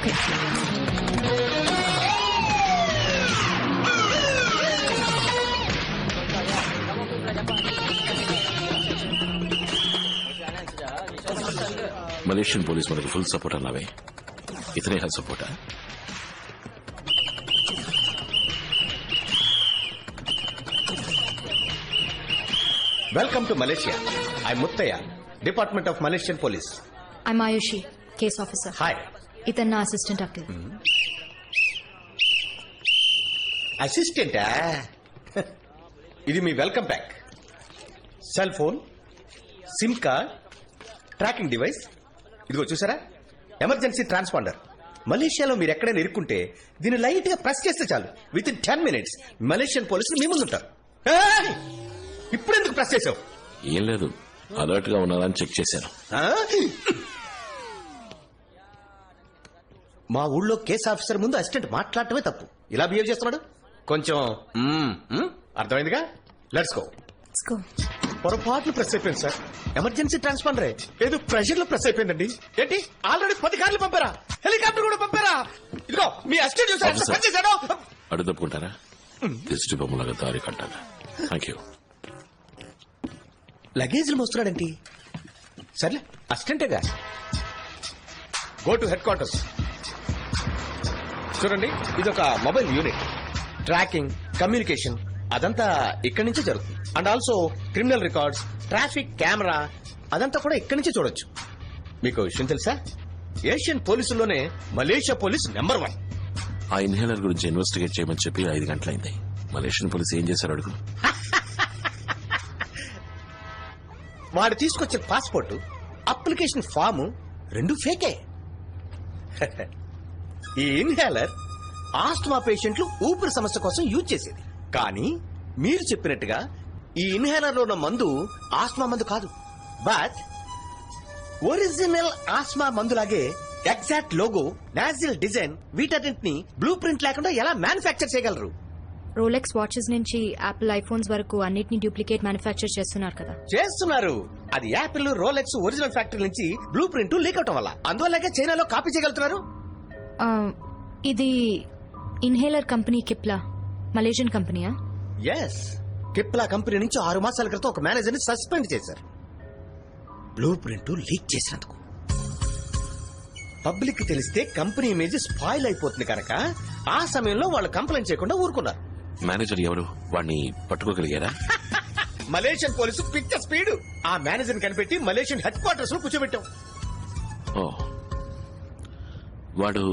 Okay. Malaysian police మనకు full support అన్నావే, ఇతనే హెల్త్ సపోర్టా? Welcome to Malaysia. I Muthaiah, department of Malaysian police. I'm Ayushi, case officer. Hi. ఇతను నా అసిస్టెంట్ అంకిల్. అసిస్టెంటా? ఇది మీ welcome pack. Cell phone, SIM card, tracking device. ఇదిగో చూసారా, ఎమర్జెన్సీ ట్రాన్స్పాండర్. మలేషియాలో మీరు ఎక్కడైనా ఇరుక్కుంటే దీన్ని లైట్ గా ప్రెస్ చేస్తే చాలు, విత్ ఇన్ 10 minutes మలేషియన్ పోలీసులు మీ ముందు ఉంటారు. ఇప్పుడు ఎందుకు ప్రెస్ చేసావు? ఏం లేదు, అలర్ట్ గా ఉన్నారని చెక్ చేశాను. మా ఊళ్ళో కేసు ఆఫీసర్ ముందు అసిస్టెంట్ మాట్లాడటమే తప్పు. ఇలా బిహేవ్ చేస్తున్నాడు. కొంచెం అర్థమైందిగా. Let's go. Let's go. పొరపాట్లు ప్రెస్ అయిపోయింది సార్. ఎమర్జెన్సీ ట్రాన్స్పాండరే ఏదో ప్రెషర్ లో ప్రెస్ అయిపోయిందండి. ఏంటి, ఆల్రెడీ 10 కార్లు పంపారా? హెలికాప్టర్ కూడా పంపారా? ఇదిగో మీ అసిస్టెంట్ చూసాడు. అడు తప్పుకుంటారా? దిష్టి బొమ్మలాగా దారి కట్టాలి. Thank you. లగేజ్లు మోస్తున్నాడేంటి? సర్లే, అసిస్టెంటేగా. Go to headquarters. చూడండి, ఇది ఒక మొబైల్ యూనిట్. ట్రాకింగ్, కమ్యూనికేషన్ అదంతా ఇక్కడి నుంచే జరుగుతుంది. And also criminal records, traffic camera అదంతా కూడా ఇక్కడి నుంచే చూడొచ్చు. మీకు విషయం తెలుసా, ఏషియన్ పోలీసుల్లోనే మలేషియా పోలీస్ నెంబర్ 1. ఆ ఇన్హేలర్ గురించి ఇన్వెస్టిగేట్ చేయమని చెప్పి 5 గంటలైంది. మలేషియన్ పోలీస్ ఏం చేశారు అడుగు. వాడు తీసుకొచ్చిన పాస్పోర్ట్, అప్లికేషన్ ఫాము 2 ఫేకే. ఈ ఇన్హేలర్ ఆస్ట్మా పేషెంట్లు ఊపిరి సమస్య కోసం యూజ్ చేసేది. కానీ మీరు చెప్పినట్టుగా ఈ ఇన్హేలర్ లో ఉన్న మందు ఆస్మా మందు కాదు, బట్ ఒరిజినల్ ఆస్మా మందులాగే ఎగ్జాక్ట్ లోగో, నాజిల్ డిజైన్ వీటన్నింటిని బ్లూ ప్రింట్ లేకుండా ఎలా మ్యానుఫ్యాక్చర్ చేయగలరు? రోలెక్స్ వాచెస్ నుంచి యాపిల్ ఐఫోన్స్ వరకు అన్నిటిని డూప్లికేట్ మ్యానుఫ్యాక్చర్ చేస్తున్నారు కదా. చేస్తున్నారు. అది యాపిల్, రోలెక్స్ ఒరిజినల్ ఫ్యాక్టరీ నుంచి బ్లూ ప్రింట్ లీక్ అవటం వల్ల. అందువల్లగే చైనాలో కాపీ చేయగలుగుతున్నారు. ఇది ఇన్హేలర్ కంపెనీ కిప్లా, మలేషియన్ కంపెనీయా? ఎస్, కిప్లా కంపెనీ నుంచి 6 మాసాల క్రితం ఒక మేనేజర్ ని సస్పెండ్ చేశారు, బ్లూ ప్రింట్ లీక్ చేసినందుకు. పబ్లిక్ కి తెలిస్తే కంపెనీ ఇమేజ్ స్పాయిల్ అయిపోతుంది కనుక ఆ సమయంలో వాళ్ళు కంప్లైంట్ చేయకుండా ఊరుకున్నారు. మేనేజర్ ఎవరు? వాడిని పట్టుకోగలిగారా? మలేషియన్ పోలీసు పిచ్చ స్పీడ్. ఆ మేనేజర్ కనిపెట్టి మలేషియన్ హెడ్ క్వార్టర్స్ లో కూర్చోబెట్టాం. ఓ, వాడు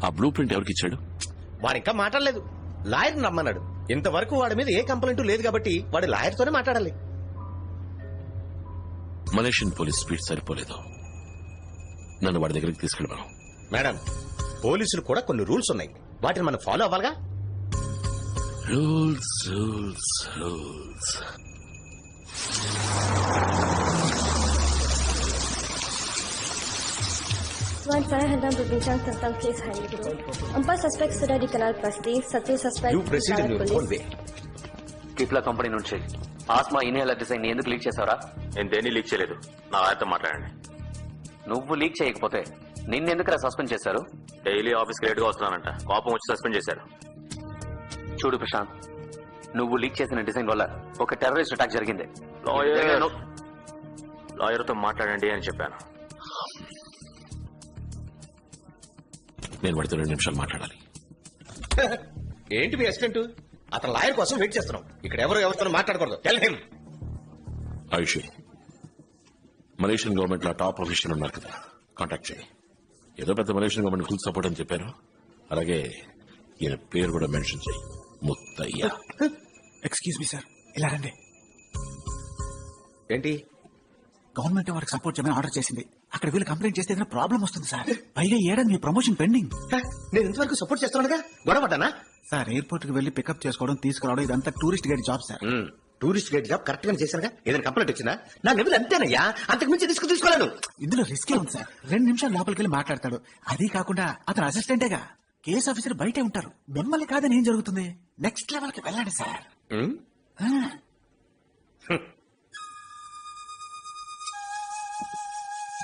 ఆ బ్లూ ప్రింట్ ఎవరికి ఇచ్చాడు? వాడు ఇంకా మాట్లాడలేదు, లాయర్ నమ్మన్నాడు. ఇంతవరకు వాడి మీద ఏ కంప్లైంట్ లేదు కాబట్టి వాడు లాయర్ తోనే మాట్లాడాలి. మలేషియన్ పోలీస్ స్పీడ్ సరిపోలేదు, నన్ను వాడి దగ్గరికి తీసుకెళ్ళమను. మేడం, పోలీసులు కూడా కొన్ని రూల్స్ ఉన్నాయి, వాటిని మనం ఫాలో అవ్వాలిగా. Rules rules rules. Berbincang tentang kes hari ini. 4 suspek sudah dikenal pasti. 1 suspek You proceed in your own way. Cipla company నుంచి ఆస్మా ఇన్హేలర్ డిజైన్ ఎందుకు లీక్ చేశారా? నేను దేన్ని లీక్ చేయలేదు, నా ఆయనతో మాట్లాడండి. నువ్వు లీక్ చేయకపోతే నిన్నెందుకురా సస్పెండ్ చేశారు? డైలీ ఆఫీస్కి లేట్గా వస్తున్నానంట, కోపం వచ్చి సస్పెండ్ చేశారు. చూడు ప్రశాంత్, నువ్వు లీక్ చేసిన డిజైన్ వల్ల ఒక టెర్రరిస్ట్ అటాక్ జరిగింది. లాయర్తో మాట్లాడండి అని చెప్పాను. నేను వాడితో 2 నిమిషాలు మాట్లాడాలి. ఏంటి మీ అసిస్టెంట్? అతను లాయర్ కోసం వెయిట్ చేస్తున్నాం. ఇక్కడ ఎవరితో మాట్లాడకూడదు. Tell him. Ayushi, Malaysian government లో టాప్ ప్రొఫెషనల్ ఉన్నారు కదా, కాంటాక్ట్ చేయి. ఏదో పెద్ద మలేషియన్ గవర్నమెంట్ ఫుల్ సపోర్ట్ అని చెప్పారు. అలాగే ఈయన పేరు కూడా మెన్షన్ చేయి, ముత్తయ్య. ఎక్స్క్యూజ్ మీ సార్, ఇలా రండి. ఏంటి? గవర్నమెంట్ వారికి సపోర్ట్ చేయమని ఆర్డర్ చేసింది. అక్కడ వీళ్ళు కంప్లైంట్ చేస్తే ఏదైనా ప్రాబ్లం వస్తుంది సార్. పైగా ఏడాది మీ ప్రమోషన్ పెండింగ్. నేను ఇంతవరకు సపోర్ట్ చేస్తున్నానుగా, గొడవపడ్డానా? సార్, ఎయిర్పోర్ట్ కి వెళ్లి పికప్ చేసుకోవడం, తీసుకురావడం ఇదంతా tourist guide job sir. Tourist guide job correct గా చేశానుగా. ఏదైనా కంప్లైంట్ వచ్చిందా? నా లెవెల్ అంతేనయ్యా, అంతకు మించి తీసుకోలేను. ఇందులో రిస్కే ఉంది సార్. 2 నిమిషాలు లోపలికి వెళ్ళి మాట్లాడతాడు. అది కాకుండా అతను అసిస్టెంటేగా, కేసు ఆఫీసర్ బయటే ఉంటారు. మిమ్మల్ని కాదని ఏం జరుగుతుంది? నెక్స్ట్ లెవెల్ కి వెళ్ళండి sir.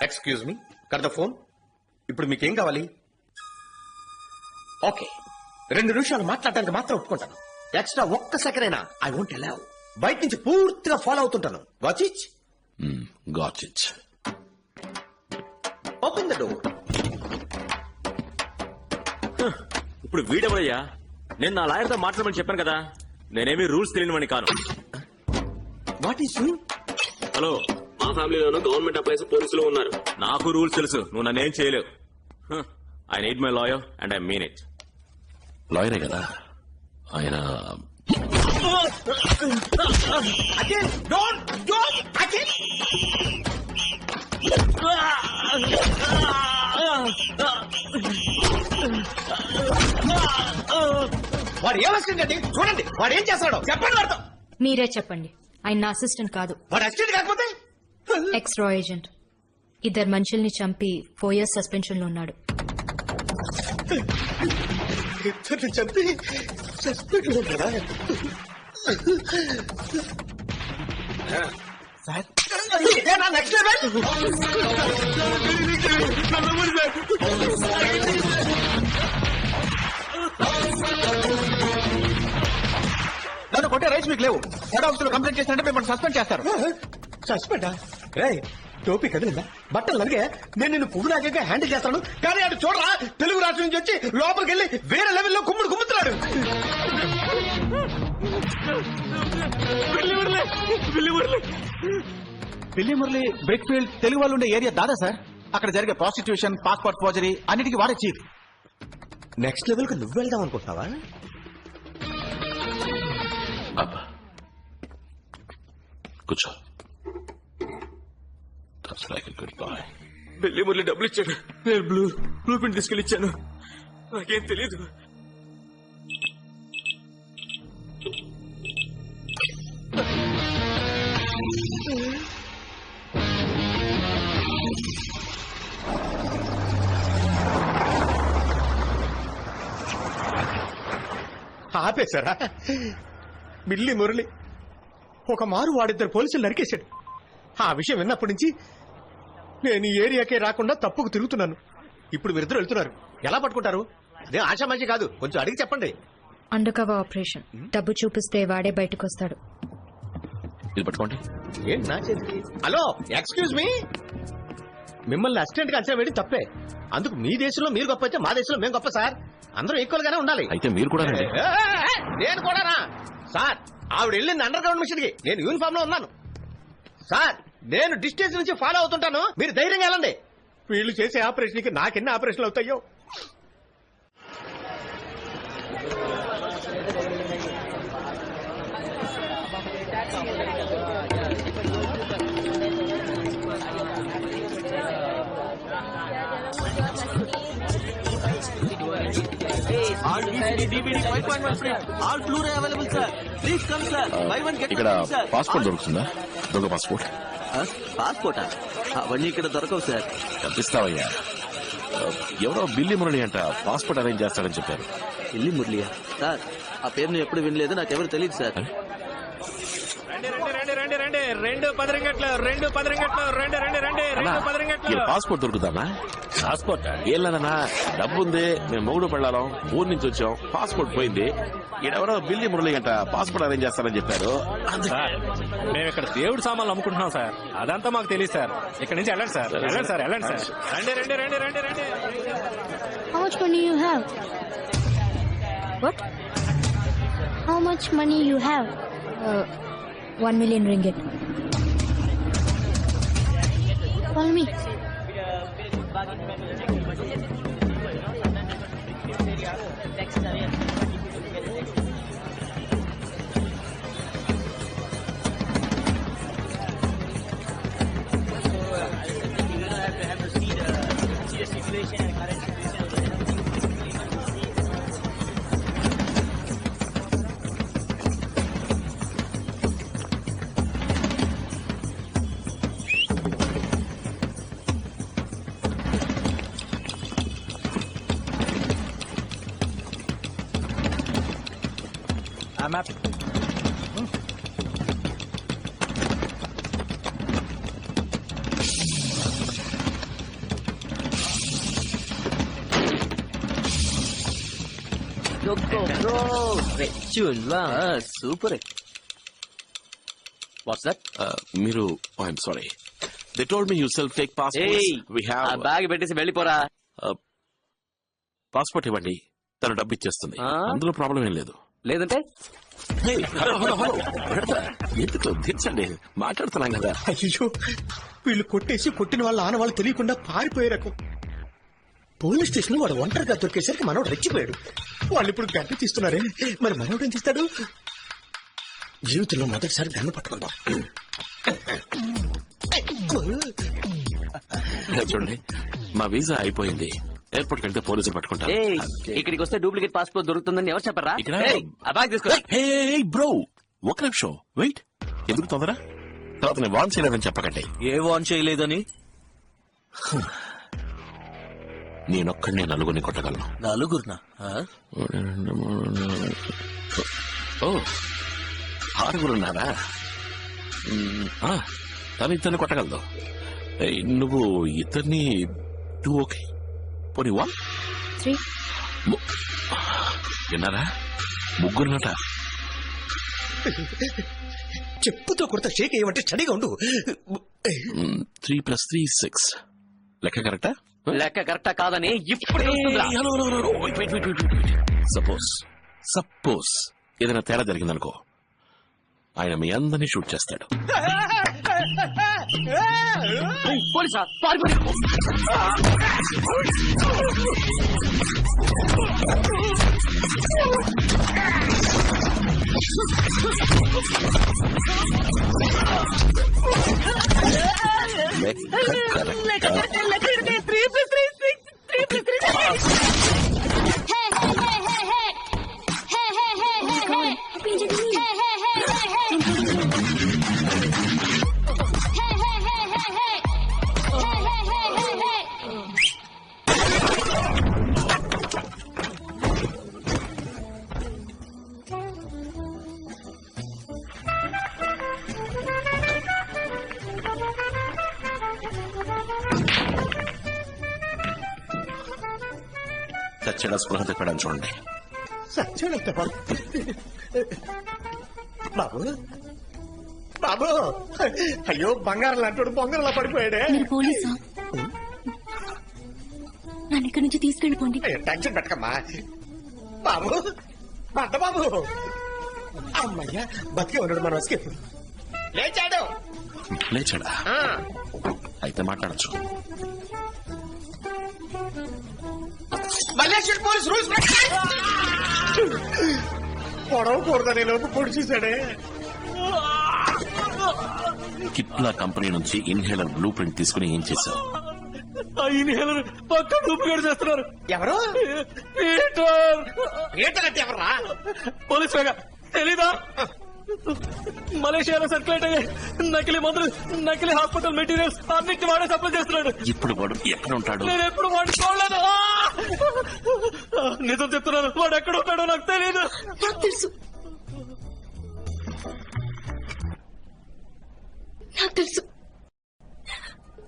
Excuse me, cut the phone. ఇప్పుడు మీకేం కావాలి? ఓకే 2 నిమిషాలు మాట్లాడడానికి మాత్రం ఒప్పుకుంటాను. ఎక్స్ట్రా ఒక్క సెకండ్ అయినా ఐ వోంట్ అలౌ. బయట నుంచి పూర్తిగా ఫాలో అవుతుంటాను. Watch it. Got it. Open the door. ఇప్పుడు వీడెవడయ్యా? నేను నా లాయర్తో మాట్లాడమని చెప్పాను కదా. నేనేమి రూల్స్ తెలియనివని కాను. What is you? హలో, మా ఫ్యామిలీలోనూ గవర్నమెంట్ ఎంప్లాయీస్ పోలీసులు ఉన్నారు. నాకు రూల్స్ తెలుసు. నువ్వు నన్నేం చేయలేవు. I need my lawyer and I mean it. లాయరే కదా ఆయన. Again, don't, again. వాడు ఏమొస్తుందండి? చూడండి వాడు ఏం చేస్తాడో చెప్పండి. వాడితో మీరే చెప్పండి. ఆయన నా అసిస్టెంట్ కాదు, వాడు అసిస్టెంట్ కాకపోతే ఎక్స్ రా ఏజెంట్. 2 మనుషుల్ని చంపి 4 years సస్పెన్షన్ లో ఉన్నాడు. ఇద్దరిని చంపి సస్పెండ్ కదా సార్ ఇదేనా నెక్స్ట్ లెవెల్? నన్ను కొట్టే రైట్స్ మీకు లేవు. హెడ్ ఆఫీస్ లో కంప్లైంట్ చేసినట్టే మిమ్మల్ని సస్పెండ్ చేస్తారు. సస్పెండా? రే టోపీ కదిలిందా? బట్టలు నలిగే నేను నిన్ను పువ్వు నాకే హ్యాండిల్ చేస్తాను. కానీ అటు చూడరా, తెలుగు రాష్ట్రం నుంచి వచ్చి లోపలికి వెళ్ళి వేరే లెవెల్లో కుమ్ముతున్నాడు. పిల్లి మురళి బ్రిక్ ఫీల్డ్ తెలుగు వాళ్ళు ఉండే ఏరియా దాదా సార్. అక్కడ జరిగే ప్రాస్టిట్యూషన్, పాస్పోర్ట్ ఫోర్జరీ అన్నిటికీ వాడే చీఫ్. నెక్స్ట్ లెవెల్ కి నువ్వు వెళ్దాం అనుకుంటున్నావా? అబ్బా కూర్చో. That's like a good boy. పెళ్లి మురళి డబ్బులు ఇచ్చాడు. నేను బ్లూ ప్రింట్ తీసుకెళ్ళి ఇచ్చాను. నాకేం తెలీదు. ఆపేశారా? బిల్లి మురళి ఒక మారు వాడిద్దరు పోలీసులు నరికేశాడు. ఆ విషయం విన్నప్పటి నుంచి నేను ఈ ఏరియాకే రాకుండా తప్పుకు తిరుగుతున్నాను. ఇప్పుడు మీరిద్దరు వెళ్తున్నారు. ఎలా పట్టుకుంటారు? అదే ఆశామాషి కాదు, కొంచెం అడిగి చెప్పండి. Under cover operation. డబ్బు చూపిస్తే వాడే బయటకు వస్తాడు. ఇది పట్టుకోండి. ఏంటి నా చేతికి? Hello, excuse me. మిమ్మల్ని అసిస్టెంట్ గా అంచనా వేయడం తప్పే. అందుకు మీ దేశంలో మీరు గొప్ప అయితే మా దేశంలో మేము గొప్ప సార్. అందరూ ఈక్వల్ గానే ఉండాలి. అయితే మీరు కూడా రండి. నేను కూడానా సార్? ఆవిడ వెళ్ళింది అండర్ గ్రౌండ్ మిషన్ కి, నేను యూనిఫామ్ లో ఉన్నాను సార్. నేను డిస్టెన్స్ నుంచి ఫాలో అవుతుంటాను, మీరు ధైర్యంగా వెళ్ళండి. వీళ్ళు చేసే ఆపరేషన్ కి నాకెన్ని ఆపరేషన్లు అవుతాయో. ఇక్కడ పాస్పోర్ట్ దొరుకుతుందా? దొంగ పాస్పోర్ట్. పాస్పోర్టా? అవన్నీ ఇక్కడ దొరకవు సార్. కనిపిస్తావయ్యా. ఎవరో బిల్లి మురళి అంట పాస్పోర్ట్ అరేంజ్ చేస్తాడని చెప్పారు. ఇల్లి మురళియా? సార్ ఆ పేరును ఎప్పుడు వినలేదు, నాకెవరు తెలియదు సార్. పాస్పోర్ట్ దొరుకుతానా? పాస్పోర్ట్ ఏం లేదన్నా, డబ్బు ఉంది, మేము మొగుడు పెళ్ళాం, ఊరు నుంచి వచ్చాం, పాస్పోర్ట్ పోయింది. ఈడెవరో బిల్లి మురళి అంట పాస్పోర్ట్ అరేంజ్ చేస్తారని చెప్పారు. మేము ఇక్కడ దేవుడు సామాన్లు అమ్ముకుంటున్నాం సార్, అదంతా మాకు తెలియదు సార్. ఇక్కడ నుంచి వెళ్ళండి సార్, వెళ్ళండి సార్, వెళ్ళండి సార్. రండి రండి రండి రండి రండి. How much money you have? What? How much money you have? 1 million ringgit. Follow me. I'm happy. Super. What's that? మీరు I'm sorry, they told me yourself take passport. We have bag పెట్టేసి వెళ్ళిపోరా. Passport ఇవ్వండి, తను డబ్బు ఇచ్చేస్తుంది. అందులో problem ఏం లేదు. లేదంటే Hey, హలో హలో హలో, ఎందుకు తీర్చండి, మాట్లాడుతున్నాం కదా. అయ్యో, వీళ్ళు కొట్టిన వాళ్ళ ఆనవాళ్ళు తెలియకుండా పారిపోయే రకం. పోలీస్ స్టేషన్ వాడు ఒంటరిగా దొరికేసరికి మనోడు రెచ్చిపోయాడు. వాళ్ళు ఇప్పుడు గన్ను తీస్తున్నారే, మరి మనోడు ఏం తీస్తాడు? జీవితంలో మొదటిసారి గన్ను పట్టుకుందాం. చూడండి, మా వీసా అయిపోయింది. ఎయిర్పోర్ట్ వెళ్తే పోలీసులు పట్టుకుంటారు. ఇక్కడికి వస్తే డూప్లికేట్ పాస్పోర్ట్ దొరుకుతుందని ఎవరు చెప్పరా? ఇక్కడ ఆ బ్యాగ్ తీసుకో. బ్రో, ఒక నిమిషం వెయిట్. ఎందుకు తొందర? తర్వాత నేను వాన్ చేయలేదని చెప్పకండి. ఏ వాన్ చేయలేదని? నేనొక్కడినే నలుగురిని కొట్టగలను. నలుగురునా? ఓ, ఆరుగురున్నారా? తను ఇద్దరిని కొట్టగలదు. నువ్వు ఇద్దరిని టూ ఓకే, పోనీ 1 3. విన్నారా? ముగ్గురునట. చెప్పుతో కొడతా షేక్ ఏమంటే స్టడీగా ఉండు. 3 + 3 6. లెక్క కరెక్టా? లెక్క కరెక్టా కాదని ఇప్పుడు సపోజ్ ఏదైనా తేడా జరిగిందనుకో, ఆయన మీ అందరినీ షూట్ చేస్తాడు. పోలీసా? చచ్చేడా స్పృహ తెప్పడానికి చూడండి. బాబు బాబు, అయ్యో బంగారం లాంటి బొంగరంలా పడిపోయాడే. మీరు పోలీసా? నన్ను ఇక్కడి నుంచి తీసుకెళ్ళిపోండి. టెన్షన్ పెట్టకమ్మా. బాబు, బండ బాబు, అమ్మయ్యా బతికే ఉన్నాడు. మన ఎస్కేప్. లేచాడు. లేచాడా? అయితే మాట్లాడచ్చు. మల్లేశ్వర్ పోలీస్ రూల్స్ పొడవకూడదని లోపు పొడి చూశాడే. కిప్లా కంపెనీ నుంచి ఇన్హేలర్ బ్లూ ప్రింట్ తీసుకుని ఏం చేశావు? ఆ ఇన్హేలర్ పక్క డూప్లికేట్ చేస్తున్నారు. ఎవరు? పీటర్. పీటర్ అంటే ఎవర్రా? పోలీస్ వేగా తెలీదా? మలేషియాలో సర్క్యులేట్ అయ్యే నకిలీ మందులు, నకిలీ హాస్పిటల్ మెటీరియల్స్ అన్నిటి వాడే సప్లై చేస్తున్నాడు. ఇప్పుడు వాడు ఎక్కడ ఉంటాడు? నేను ఎప్పుడు వాడిని చూడలేదు. నిజం చెప్తున్నాను, వాడు ఎక్కడ ఉంటాడో నాకు తెలియదు. నాకు తెలుసు, నాకు తెలుసు.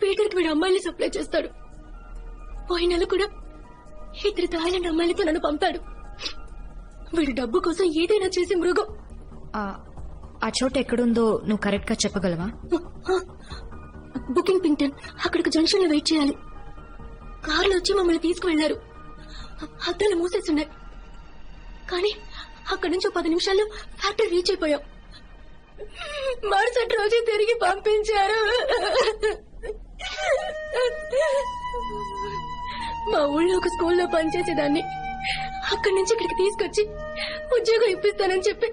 పీటర్కి వీడు అమ్మాయిని సప్లై చేస్తాడు. పోయిన నెల కూడా 2 థాయిలాండ్ అమ్మాయిలతో నన్ను పంపాడు. వీడు డబ్బు కోసం ఏదైనా చేసి మృగం. ఆ చోట ఎక్కడుందో నువ్వు కరెక్ట్ గా చెప్పగలవా? బుకింగ్ పింగ్టన్. అక్కడికి జంక్షన్ లో వెయిట్ చేయాలి. కార్లో వచ్చి మమ్మల్ని తీసుకువెళ్లారు. అద్దాలు మూసేస్తున్నాయి. కానీ అక్కడి నుంచి 10 నిమిషాల్లో ఫ్యాక్టరీ రీచ్ అయిపోయాం. మరుసటి రోజు తిరిగి పంపించారు. మా ఊళ్ళో ఒక స్కూల్లో పనిచేసేదాన్ని. అక్కడి నుంచి ఇక్కడికి తీసుకొచ్చి ఉద్యోగం ఇప్పిస్తానని చెప్పి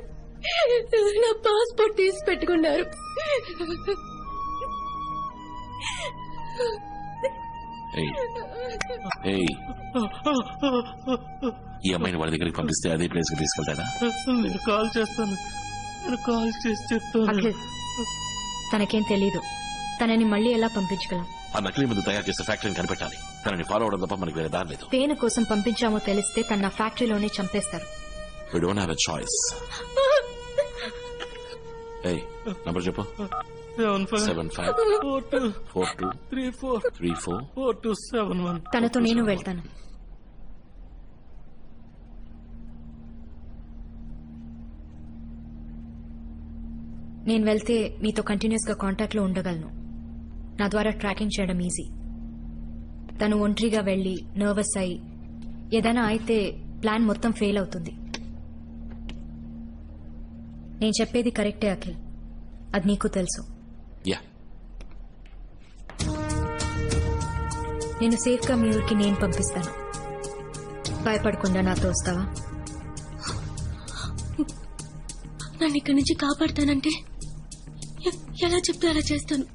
నా పాస్పోర్ట్ తీసి పెట్టుకున్నారు. ఈ అమ్మాయిని వాళ్ళ దగ్గరికి పంపిస్తే అదే ప్లేస్ కి తీసుకెళ్తాడా? నేను కాల్ చేస్తాను, నేను కాల్ చేసి చెప్తాను. అఖిల్, తనకేం తెలీదు. తనని మళ్ళీ ఎలా పంపించగలం? ఆ నకిలీ ముందు తయారు చేసే ఫ్యాక్టరీని కనిపెట్టాలి. తనని ఫాలో అవడం తప్ప మనకి వేరే దారి లేదు. పేన కోసం పంపించామో తెలిస్తే తన నా ఫ్యాక్టరీలోనే చంపేస్తారు. We don't have a choice. Number చెప్పు. 75423434. తనతో నేను వెళ్తాను. నేను వెళ్తే మీతో కంటిన్యూస్ గా కాంటాక్ట్ లో ఉండగలను. నా ద్వారా ట్రాకింగ్ చేయడం ఈజీ. తను ఒంటరిగా వెళ్లి నర్వస్ అయి ఏదైనా అయితే ప్లాన్ మొత్తం ఫెయిల్ అవుతుంది. నేను చెప్పేది కరెక్టే అఖిల్, అది నీకు తెలుసు. యా, నేను సేఫ్ గా మీ ఊరికి నేను పంపిస్తాను. భయపడకుండా నాతో వస్తావా? నన్ను ఇక్కడి నుంచి కాపాడుతానంటే ఎలా చెప్తే అలా చేస్తాను.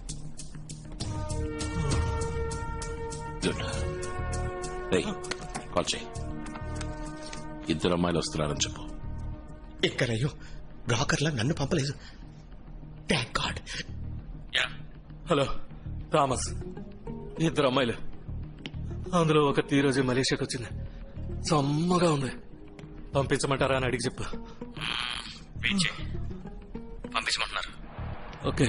గుడ్. రేయ్, కాల్ చేయి. ఇద్దరు అమ్మాయిలు వస్తున్నారని చెప్పు. ఎక్కడయ్యో బ్రాకర్లా నన్ను పంపలేదు. Thank God. హలో థామస్, ఇద్దరు అమ్మాయిలు, అందులో ఒక ఈరోజు మలేషియాకి వచ్చింది. సమ్మగా ఉంది. పంపించమంటారా అని అడిగి చెప్పు. పంపించమంటున్నారు. ఓకే.